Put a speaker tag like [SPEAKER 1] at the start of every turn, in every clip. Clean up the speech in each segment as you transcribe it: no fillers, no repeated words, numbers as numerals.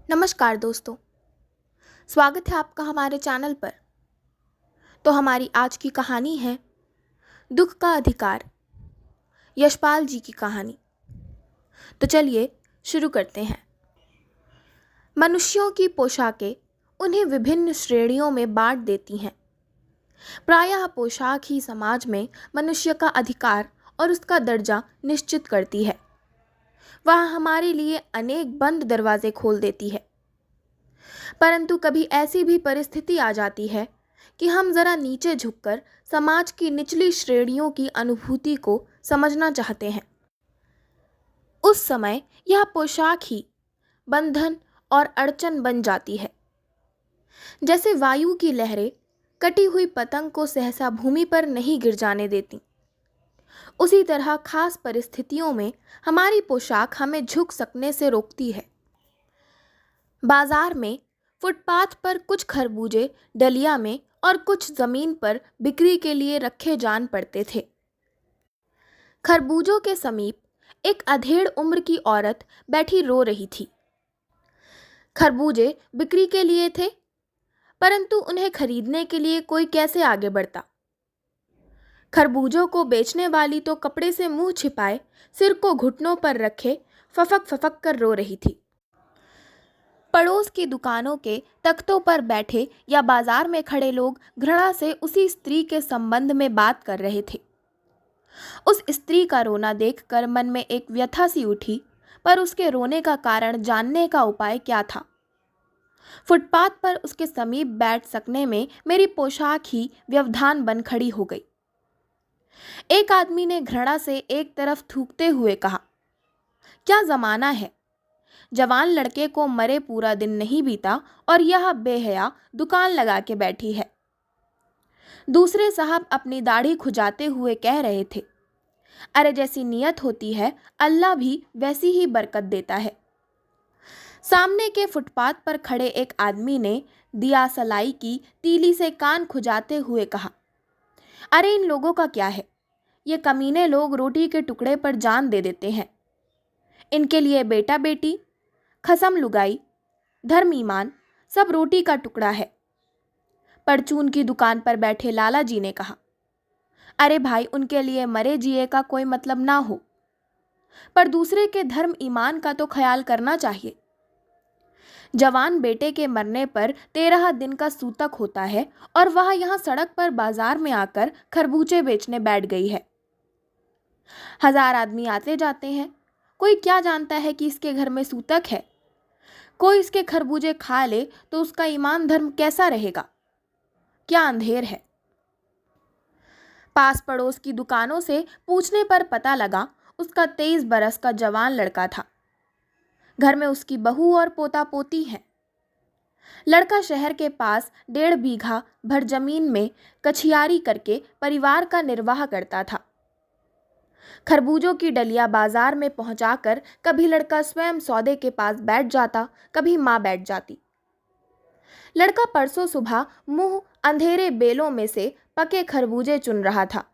[SPEAKER 1] नमस्कार दोस्तों। स्वागत है आपका हमारे चैनल पर। तो हमारी आज की कहानी है दुख का अधिकार, यशपाल जी की कहानी। तो चलिए शुरू करते हैं। मनुष्यों की पोशाकें उन्हें विभिन्न श्रेणियों में बांट देती हैं। प्रायः पोशाक ही समाज में मनुष्य का अधिकार और उसका दर्जा निश्चित करती है। वह हमारे लिए अनेक बंद दरवाजे खोल देती है। परंतु कभी ऐसी भी परिस्थिति आ जाती है कि हम जरा नीचे झुककर समाज की निचली श्रेणियों की अनुभूति को समझना चाहते हैं। उस समय यह पोशाक ही बंधन और अड़चन बन जाती है। जैसे वायु की लहरें कटी हुई पतंग को सहसा भूमि पर नहीं गिर जाने देती, उसी तरह खास परिस्थितियों में हमारी पोशाक हमें झुक सकने से रोकती है। बाजार में फुटपाथ पर कुछ खरबूजे डलिया में और कुछ जमीन पर बिक्री के लिए रखे जान पड़ते थे। खरबूजों के समीप एक अधेड़ उम्र की औरत बैठी रो रही थी। खरबूजे बिक्री के लिए थे, परंतु उन्हें खरीदने के लिए कोई कैसे आगे बढ़ता। खरबूजों को बेचने वाली तो कपड़े से मुंह छिपाए सिर को घुटनों पर रखे फफक फफक कर रो रही थी। पड़ोस की दुकानों के तख्तों पर बैठे या बाजार में खड़े लोग घृणा से उसी स्त्री के संबंध में बात कर रहे थे। उस स्त्री का रोना देखकर मन में एक व्यथा सी उठी, पर उसके रोने का कारण जानने का उपाय क्या था। फुटपाथ पर उसके समीप बैठ सकने में मेरी पोशाक ही व्यवधान बन खड़ी हो गई। एक आदमी ने घृणा से एक तरफ थूकते हुए कहा, क्या जमाना है, जवान लड़के को मरे पूरा दिन नहीं बीता और यह बेहया दुकान लगा के बैठी है। दूसरे साहब अपनी दाढ़ी खुजाते हुए कह रहे थे, अरे जैसी नियत होती है अल्लाह भी वैसी ही बरकत देता है। सामने के फुटपाथ पर खड़े एक आदमी ने दिया सलाई की तीली से कान खुजाते हुए कहा, अरे इन लोगों का क्या है, ये कमीने लोग रोटी के टुकड़े पर जान दे देते हैं। इनके लिए बेटा बेटी, खसम लुगाई, धर्म ईमान सब रोटी का टुकड़ा है। परचून की दुकान पर बैठे लाला जी ने कहा, अरे भाई उनके लिए मरे जिए का कोई मतलब ना हो, पर दूसरे के धर्म ईमान का तो ख्याल करना चाहिए। जवान बेटे के मरने पर 13 दिन का सूतक होता है और वह यहाँ सड़क पर बाजार में आकर खरबूजे बेचने बैठ गई है। 1000 आदमी आते जाते हैं, कोई क्या जानता है कि इसके घर में सूतक है। कोई इसके खरबूजे खा ले तो उसका ईमान धर्म कैसा रहेगा, क्या अंधेर है। पास पड़ोस की दुकानों से पूछने पर पता लगा उसका 23 बरस का जवान लड़का था। घर में उसकी बहू और पोता पोती हैं। लड़का शहर के पास 1.5 बीघा भर जमीन में कछियारी करके परिवार का निर्वाह करता था। खरबूजों की डलिया बाजार में पहुंचाकर कभी लड़का स्वयं सौदे के पास बैठ जाता, कभी माँ बैठ जाती। लड़का परसों सुबह मुंह अंधेरे बेलों में से पके खरबूजे चुन रहा था।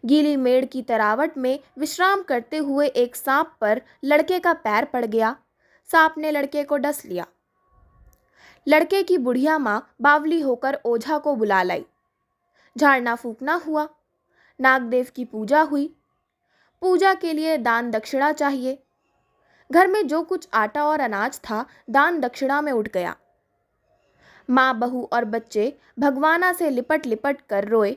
[SPEAKER 1] गीली मेड़ की तरावट में विश्राम करते हुए एक सांप पर लड़के का पैर पड़ गया। सांप ने लड़के को डस लिया। लड़के की बुढ़िया माँ बावली होकर ओझा को बुला लाई। झाड़ना फूकना हुआ, नागदेव की पूजा हुई। पूजा के लिए दान दक्षिणा चाहिए। घर में जो कुछ आटा और अनाज था दान दक्षिणा में उठ गया। माँ, बहू और बच्चे भगवाना से लिपट लिपट कर रोए,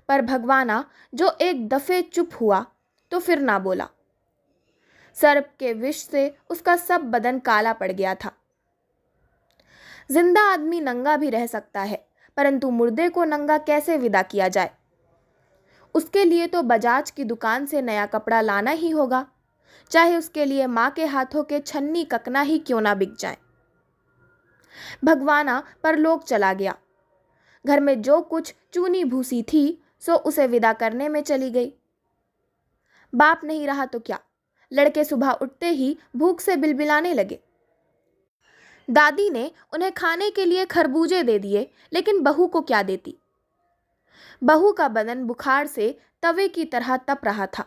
[SPEAKER 1] पर भगवाना जो एक दफे चुप हुआ तो फिर ना बोला। सर्प के विष से उसका सब बदन काला पड़ गया था। जिंदा आदमी नंगा भी रह सकता है, परंतु मुर्दे को नंगा कैसे विदा किया जाए। उसके लिए तो बजाज की दुकान से नया कपड़ा लाना ही होगा, चाहे उसके लिए माँ के हाथों के छन्नी ककना ही क्यों ना बिक जाए। भगवाना परलोक चला गया। घर में जो कुछ चूनी भूसी थी सो उसे विदा करने में चली गई। बाप नहीं रहा तो क्या, लड़के सुबह उठते ही भूख से बिलबिलाने लगे। दादी ने उन्हें खाने के लिए खरबूजे दे दिए, लेकिन बहू को क्या देती। बहू का बदन बुखार से तवे की तरह तप रहा था।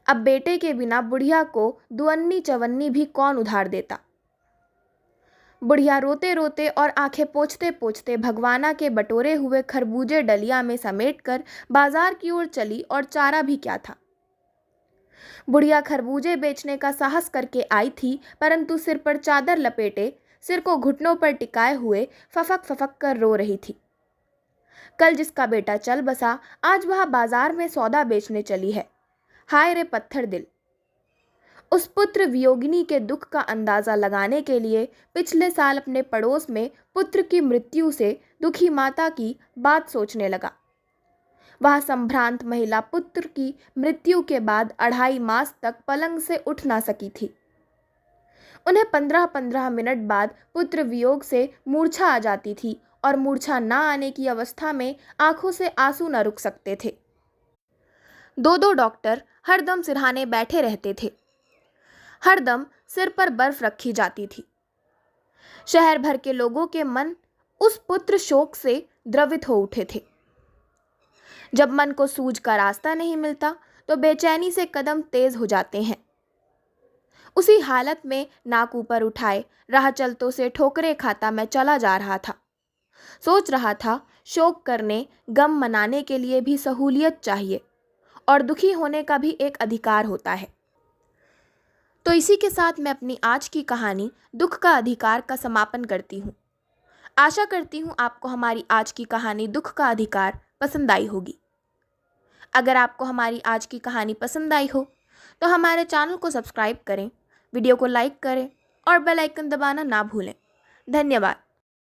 [SPEAKER 1] अब बेटे के बिना बुढ़िया को दुअन्नी चवन्नी भी कौन उधार देता। बुढ़िया रोते रोते और आंखें पोंछते पोंछते भगवाना के बटोरे हुए खरबूजे डलिया में समेटकर बाजार की ओर चली और चारा भी क्या था। बुढ़िया खरबूजे बेचने का साहस करके आई थी, परंतु सिर पर चादर लपेटे, सिर को घुटनों पर टिकाए हुए फफक फफक कर रो रही थी। कल जिसका बेटा चल बसा, आज वह बाजार में सौदा बेचने चली है। हाय रे पत्थर दिल। उस पुत्र वियोगिनी के दुख का अंदाजा लगाने के लिए पिछले साल अपने पड़ोस में पुत्र की मृत्यु से दुखी माता की बात सोचने लगा। वह संभ्रांत महिला पुत्र की मृत्यु के बाद 2.5 मास तक पलंग से उठ ना सकी थी। उन्हें 15-15 मिनट बाद पुत्र वियोग से मूर्छा आ जाती थी और मूर्छा ना आने की अवस्था में आंखों से आंसू न रुक सकते थे। 2-2 डॉक्टर हरदम सिरहाने बैठे रहते थे। हरदम सिर पर बर्फ रखी जाती थी। शहर भर के लोगों के मन उस पुत्र शोक से द्रवित हो उठे थे। जब मन को सूझ का रास्ता नहीं मिलता तो बेचैनी से कदम तेज हो जाते हैं। उसी हालत में नाक ऊपर उठाए राह चलतों से ठोकरे खाता मैं चला जा रहा था। सोच रहा था, शोक करने, गम मनाने के लिए भी सहूलियत चाहिए और दुखी होने का भी एक अधिकार होता है। तो इसी के साथ मैं अपनी आज की कहानी दुख का अधिकार का समापन करती हूँ। आशा करती हूँ आपको हमारी आज की कहानी दुख का अधिकार पसंद आई होगी। अगर आपको हमारी आज की कहानी पसंद आई हो तो हमारे चैनल को सब्सक्राइब करें, वीडियो को लाइक करें और बेल आइकन दबाना ना भूलें। धन्यवाद।